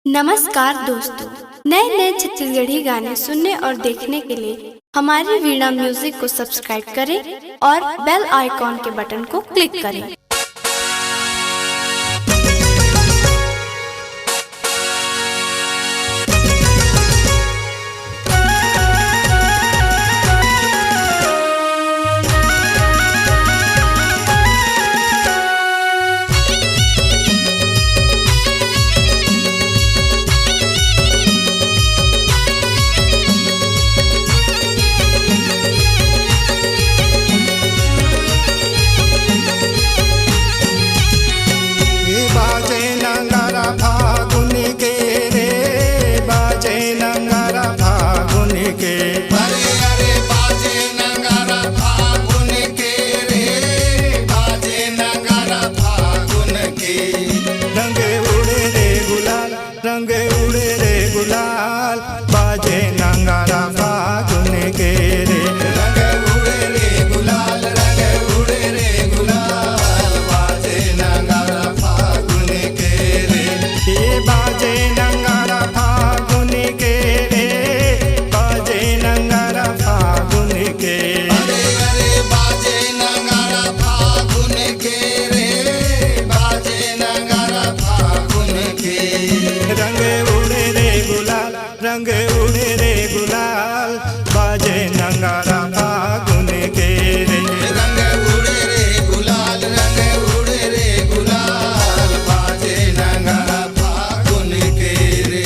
नमस्कार दोस्तों, नए नए छत्तीसगढ़ी गाने सुनने और देखने के लिए हमारी वीणा म्यूजिक को सब्सक्राइब करें और बेल आइकॉन के बटन को क्लिक करें। रंग उड़े रे गुलाल बाजे नंगारा फागुन के रे। रंग उड़े रे गुलाल, रंग उड़े रे गुलाल बाजे नंगारा फागुन के रे। ये बाजे नंगारा फागुन के रे, बाजे नंगारा फागुन के। अरे अरे बाजे नंगारा फागुन के रे, बाजे नंगारा फागुन के। रंग उड़े रे गुलाल, रंग उड़े रे गुलाल बाजे नंगारा फागुन के रे। रंग उड़े रे गुलाल, रंग उड़े रे गुलाल बाजे नंगारा फागुन के रे।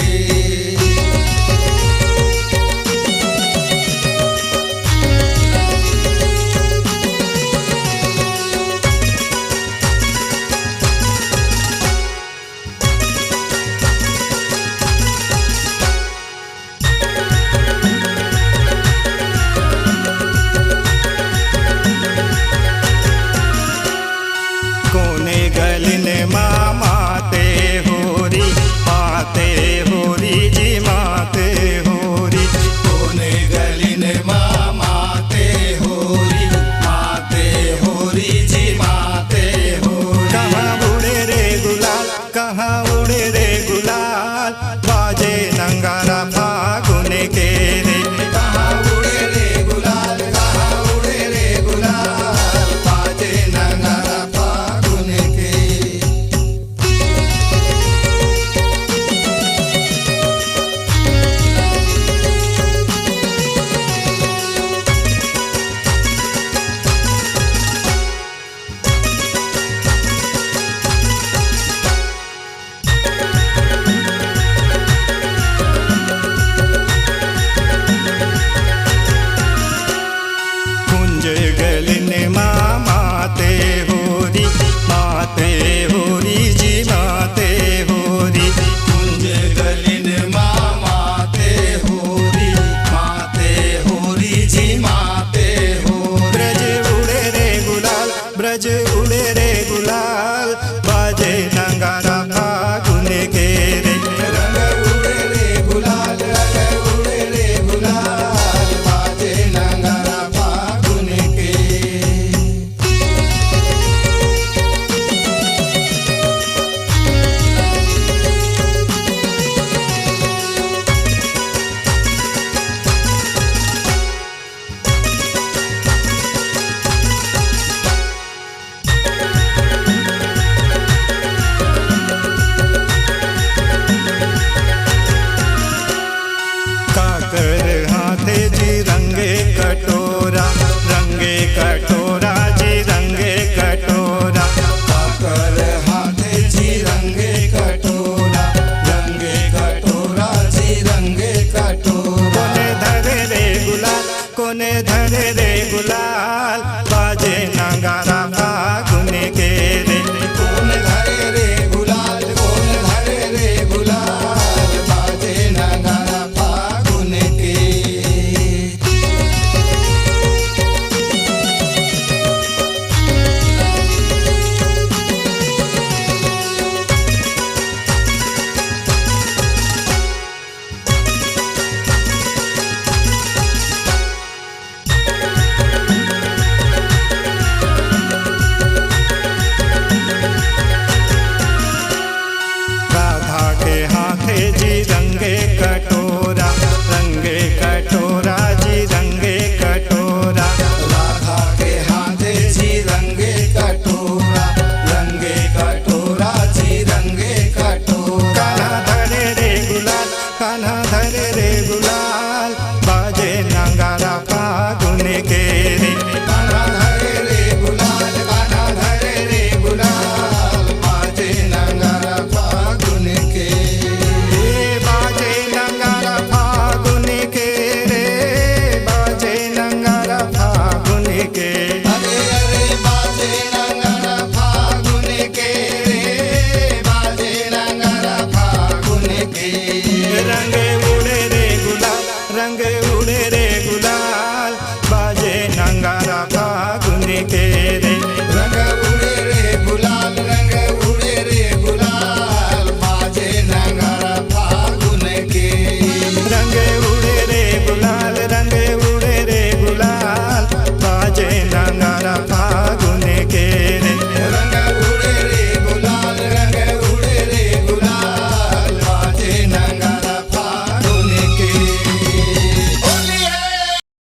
कोने गलिन माते होरी, माते होरी जी माते होरी। कोने गलिन माते होरी, माते होरी जी माते होरी। कहाँ उड़े रे गुलाल, कहाँ उड़े रे गुलाल बाजे नंगारा फागुन के रे। कहाँ उड़े रे गुलाल, कहाँ उड़े रे गुलाल बाजे नंगारा फागुन के। कुंज गलिन माते होरी, माते होरी जी माते होरी। कुंज गलिन माते होरी, माते होरी जी माते होरी। ब्रज उड़े रे गुलाल, ब्रज उड़े रे गुलाल बाजे नंगारा फागुन के रे। रंग उड़े रे गुलाल, रंग उड़े रे गुलाल बाजे नंगारा फागुन के। कान्हा